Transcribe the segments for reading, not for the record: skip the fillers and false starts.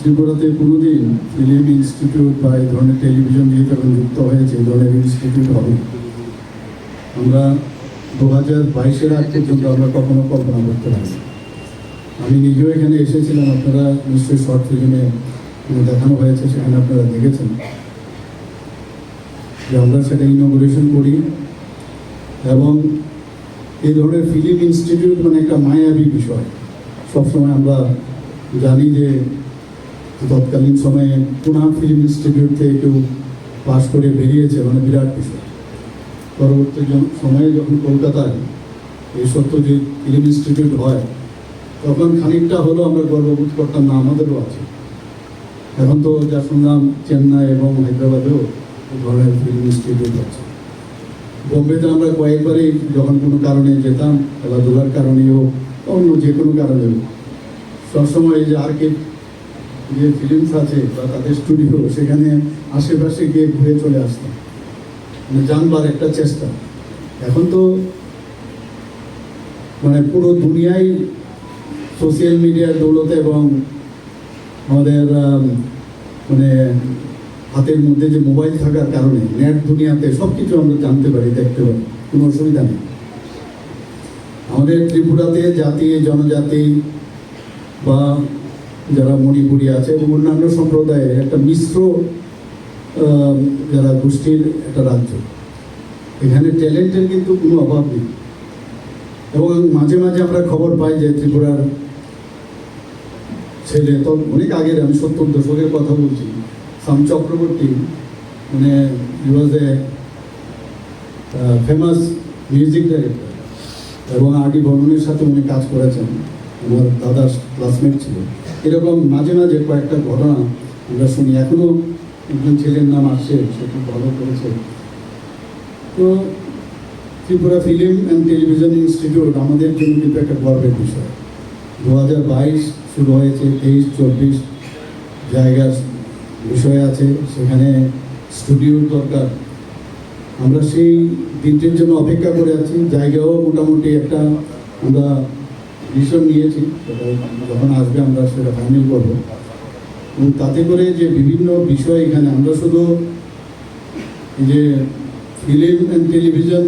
ত্রিপুরাতে কোনোদিন film institute বা এই ধরনের টেলিভিশন যেহেতু এখন যুক্ত হয়েছে এই ধরনের ইনস্টিটিউট হবে আমরা 2022-এর আগ পর্যন্ত আমরা কখনো কল্পনা করতে পারি। আমি নিজেও এখানে এসেছিলাম, আপনারা নিশ্চয়ই শর্ট ফিল্মে দেখানো হয়েছে, সেখানে আপনারা দেখেছেন যে আমরা সেটা ইনগুরেশন করি। এবং এই ধরনের ফিল্ম ইনস্টিটিউট মানে একটা মায়াবী বিষয়। সবসময় আমরা জানি যে তৎকালীন সময়ে পুনা ফিল্ম ইনস্টিটিউট থেকে কেউ পাশ করে বেরিয়েছে, মানে বিরাট বিষয়। পরবর্তী সময়ে যখন কলকাতায় এই সত্যজিৎ ফিল্ম ইনস্টিটিউট হয় তখন খানিকটা হলেও আমরা গর্ববোধ করতাম না, আমাদেরও আছে। এখন তো যা শুনলাম চেন্নাই এবং হায়দ্রাবাদেও এই ধরনের ফিল্ম ইনস্টিটিউট আছে। বোম্বেতে আমরা কয়েকবারই যখন কোনো কারণে যেতাম, খেলাধুলার কারণে হোক অন্য যে কোনো কারণে হোক, সবসময় এই যে আর্কিড যে ফিল্মস আছে বা তাদের স্টুডিও সেখানে আশেপাশে গিয়ে ঘুরে চলে আসতাম, মানে জানবার একটা চেষ্টা। এখন তো মানে পুরো দুনিয়ায় সোশ্যাল মিডিয়ার দৌলতে এবং আমাদের মানে হাতের মধ্যে যে মোবাইল থাকার কারণে নেট দুনিয়াতে সব কিছু আমরা জানতে পারি, দেখতে পারি, কোনো অসুবিধা নেই। আমাদের ত্রিপুরাতে জাতি জনজাতি বা যারা মণিপুরি আছে এবং অন্যান্য সম্প্রদায়ের একটা মিশ্র যারা গোষ্ঠীর একটা রাজ্য। এখানে ট্যালেন্টের কিন্তু কোনো অভাব নেই। এবং মাঝে মাঝে আমরা খবর পাই যে ত্রিপুরার ছেলে, তো অনেক আগের, আমি 70 দশকের কথা বলছি, সাম চক্রবর্তী, মানে হি ওয়াজ এ ফেমাস মিউজিক ডাইরেক্টর এবং আর ডি বর্মনের সাথে উনি কাজ করেছেন, আমার দাদার ক্লাসমেট ছিল। এরকম মাঝে মাঝে কয়েকটা ঘটনা আমরা শুনি। এখনও একজন ছেলের নাম আসছে, সে খুব ভালো করেছে। তো Tripura film and television institute আমাদের জন্য কিন্তু একটা গর্বের বিষয়। 2022 শুরু হয়েছে, 23-24 জায়গার বিষয় আছে, সেখানে স্টুডিওর দরকার। আমরা সেই দিনটির জন্য অপেক্ষা করে আছি। জায়গাও মোটামুটি একটা আমরা ডিসিশন নিয়েছি, সেটা যখন আসবে আমরা সেটা ফাইনাল করবো। এবং তাতে করে যে বিভিন্ন বিষয় এখানে আমরা শুধু যে ফিল্ম অ্যান্ড টেলিভিশন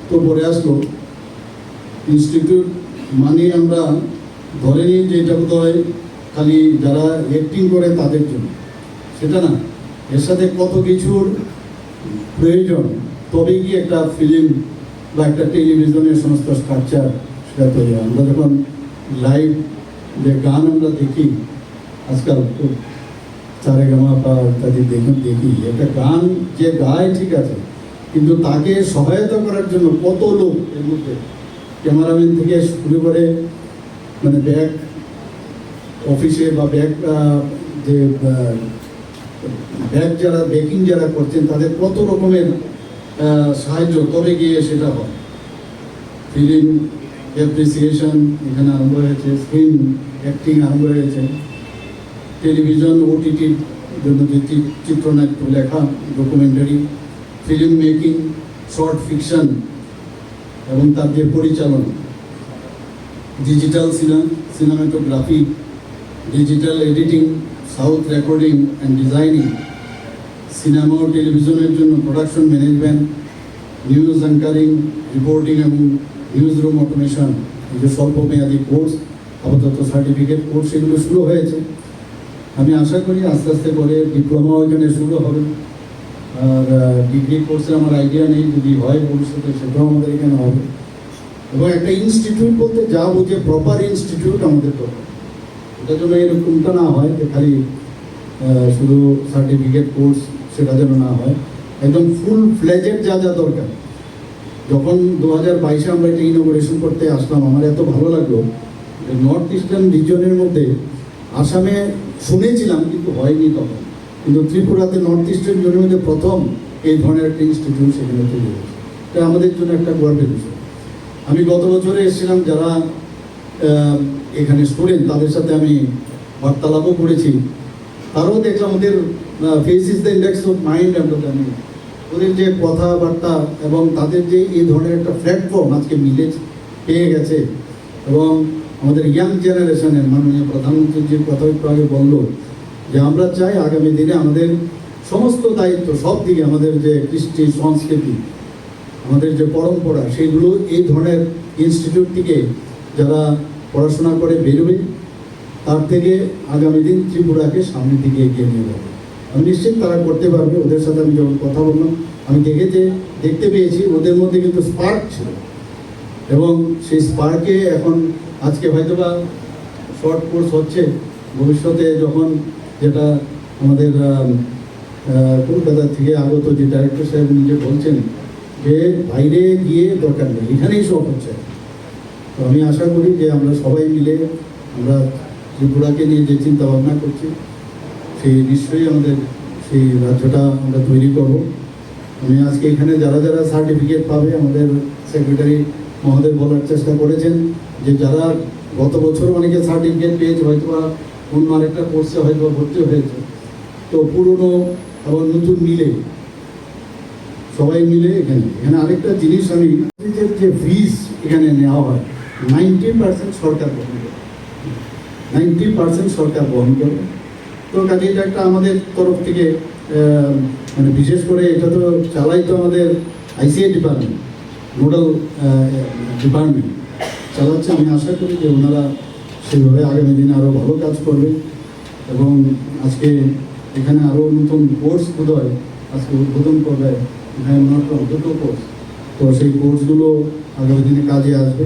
তো পরে আসলো, ইনস্টিটিউট মানে আমরা ধরে নিই যে এটা বোধ হয় খালি যারা অ্যাক্টিং করে তাদের জন্য, সেটা না। এর সাথে কত কিছুর প্রয়োজন, তবে কি একটা ফিল্ম বা একটা টেলিভিশনের সমস্ত স্ট্রাকচার সেটা তৈরি হয়। আমরা যখন লাইভ যে গান আমরা দেখি আজকাল, সারেগামা বা ইত্যাদি দেখি, একটা গান যে গায় ঠিক আছে, কিন্তু তাকে সহায়তা করার জন্য কত লোক এর মধ্যে, ক্যামেরাম্যান থেকে শুরু করে মানে ব্যাক অফিসে বা ব্যাক যে ব্যাক যারা ব্যাকিং যারা করছেন তাদের কত রকমের সাহায্য, তবে গিয়ে সেটা হয়। ফিল্ম অ্যাপ্রিসিয়েশন এখানে আরম্ভ হয়েছে, স্ক্রিন অ্যাক্টিং আরম্ভ হয়েছে, টেলিভিশন ওটিটির জন্য যে চিত্রনাট্য লেখা, documentary, film making, short fiction এবং তার যে পরিচালনা, digital cinematography, digital editing, sound recording and designing, cinema ও টেলিভিশনের জন্য production management, news anchoring, reporting এবং নিউজ রুম অটোমেশন, এই যে স্বল্পমেয়াদী কোর্স, আপাতত সার্টিফিকেট কোর্স, এগুলো শুরু হয়েছে। আমি আশা করি আস্তে আস্তে করে ডিপ্লোমাও এখানে শুরু হবে। আর ডিগ্রি কোর্সে আমার আইডিয়া নেই, যদি হয় ভবিষ্যতে সেটাও আমাদের এখানে হবে। এবং একটা ইনস্টিটিউট বলতে যা বুঝে প্রপার ইনস্টিটিউট আমাদের দরকার। এটার জন্য এরকমটা না হয় যে খালি শুধু সার্টিফিকেট কোর্স, সেটা যেন না হয়, একদম ফুল ফ্লেজেড যা যা দরকার। যখন 2022-এ আমরা এটা ইনোগ্রেশন করতে আসলাম, আমার এত ভালো লাগলো যে নর্থ ইস্টার্ন রিজনের মধ্যে আসামে শুনেছিলাম কিন্তু হয়নি তখন, কিন্তু ত্রিপুরাতে নর্থ ইস্টার্ন রিজনের মধ্যে প্রথম এই ধরনের একটা ইনস্টিটিউট সেখানে তৈরি হয়েছে। এটা আমাদের জন্য একটা গর্বের বিষয়। আমি গত বছরে এসেছিলাম, যারা এখানে স্টুডেন্ট তাদের সাথে আমি বার্তালাপও করেছি, তারাও দেখলাম ওদের face is the index of mind. আমরা জানি ওদের যে কথাবার্তা এবং তাদের যে এই ধরনের একটা প্ল্যাটফর্ম আজকে পেয়ে গেছে। এবং আমাদের ইয়াং জেনারেশনের মাননীয় প্রধানমন্ত্রী যে কথা একটু আগে বললো যে আমরা চাই আগামী দিনে আমাদের সমস্ত দায়িত্ব সব দিকে, আমাদের যে কৃষ্টি সংস্কৃতি, আমাদের যে পরম্পরা, সেগুলো এই ধরনের ইনস্টিটিউট থেকে যারা পড়াশোনা করে বেরোবে, তার থেকে আগামী দিন ত্রিপুরাকে সামনের দিকে এগিয়ে নিয়ে যাবে। আমি নিশ্চিত তারা করতে পারবে। ওদের সাথে আমি যখন কথা বললাম, আমি দেখতে পেয়েছি ওদের মধ্যে কিন্তু স্পার্ক ছিল, এবং সেই স্পার্কে এখন আজকে হয়তো বা শর্ট কোর্স হচ্ছে, ভবিষ্যতে যখন যেটা আমাদের কলকাতা থেকে আগত যে ডাইরেক্টর সাহেব নিজে বলছেন যে বাইরে গিয়ে দরকার নেই, এখানেই সব হচ্ছে। তো আমি আশা করি যে আমরা সবাই মিলে আমরা ত্রিপুরাকে নিয়ে যে চিন্তা ভাবনা করছি, সেই নিশ্চয়ই আমাদের সেই রাজ্যটা আমরা তৈরি করব। আমি আজকে এখানে যারা যারা সার্টিফিকেট পাবে, আমাদের সেক্রেটারি মহোদয় বলার চেষ্টা করেছেন যে যারা গত বছর অনেকে সার্টিফিকেট পেয়েছে, হয়তো বা অন্য আরেকটা কোর্সে হয়তো ভর্তি হয়েছে, তো পুরনো এবং নতুন মিলে সবাই মিলে এখানে আরেকটা জিনিস আমি যে ফিস এখানে নেওয়া হয় 90% সরকার বহন করে, 90% সরকার বহন করে। তো কাজে এটা একটা আমাদের তরফ থেকে মানে বিশেষ করে এটা তো চালাই তো আমাদের আইসিআই ডিপার্টমেন্ট, নোডাল ডিপার্টমেন্ট চালাচ্ছে। আমি আশা করি যে ওনারা সেভাবে আগামী দিনে আরও ভালো কাজ করবে, এবং আজকে এখানে আরও নতুন কোর্স বোধহয় আজকে উদ্বোধন করবে এখানে দুটো কোর্স। তো সেই কোর্সগুলো আগামী দিনে কাজে আসবে।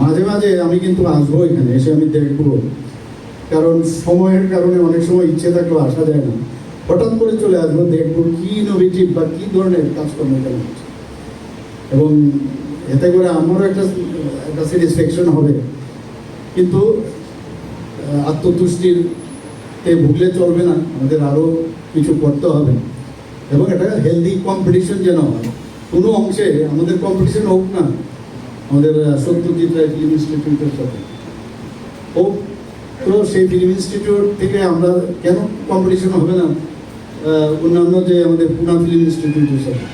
মাঝে মাঝে আমি কিন্তু আসবো, এখানে এসে আমি দেখবো, কারণ সময়ের কারণে অনেক সময় ইচ্ছে থাকলেও আসা যায় না। হঠাৎ করে চলে আসবো, দেখবো কি ইনোভেটিভ বা কী ধরনের কাজকর্ম এখানে হচ্ছে, এবং এতে করে আমারও একটা স্যাটিসফ্যাকশন হবে। কিন্তু আত্মতুষ্টির ভুগলে চলবে না, আমাদের আরও কিছু করতে হবে, এবং একটা হেলদি কম্পিটিশন যেন হয় কোনো অংশে। আমাদের কম্পিটিশন হোক না আমাদের সত্যজিৎ রায় ফিল্ম ইনস্টিটিউটের সাথে হোক, তো সেই ফিল্ম ইনস্টিটিউট থেকে আমরা কেন কম্পিটিশন হবে না অন্যান্য যে আমাদের পুনা ফিল্ম ইনস্টিটিউটের সাথে?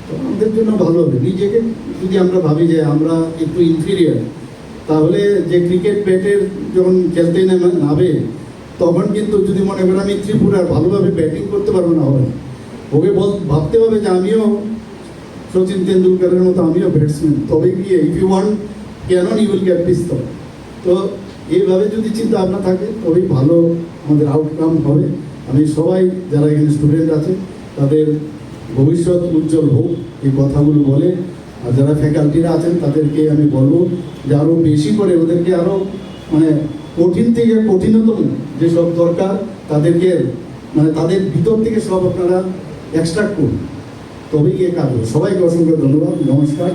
তো আমাদের জন্য ভালো হবে। নিজেকে যদি আমরা ভাবি যে আমরা একটু ইনফিরিয়ার, তাহলে যে ক্রিকেট ব্যাটের যখন খেলতে নামে, তখন কিন্তু যদি মনে করেন আমি ত্রিপুরার ভালোভাবে ব্যাটিং করতে পারবো না, হবে ওকে ভাবতে হবে যে আমিও সচিন তেন্ডুলকারের মতো আমিও ব্যাটসম্যান, তবে গিয়ে if you want cannon you will get pistol. তো এইভাবে যদি চিন্তা ভাবনা থাকে তবেই ভালো আমাদের আউটকাম হবে। আমি সবাই যারা এখানে স্টুডেন্ট আছে তাদের ভবিষ্যৎ উজ্জ্বল হোক এই কথাগুলো বলে, আর যারা ফ্যাকাল্টিরা আছেন তাদেরকে আমি বলবো যে আরও বেশি করে ওদেরকে আরও মানে কঠিন থেকে কঠিনতম যেসব দরকার তাদেরকে মানে তাদের ভিতর থেকে সব আপনারা এক্সট্রাক্ট করুন, তবেই গিয়ে কাজ হবে। সবাইকে অসংখ্য ধন্যবাদ, নমস্কার।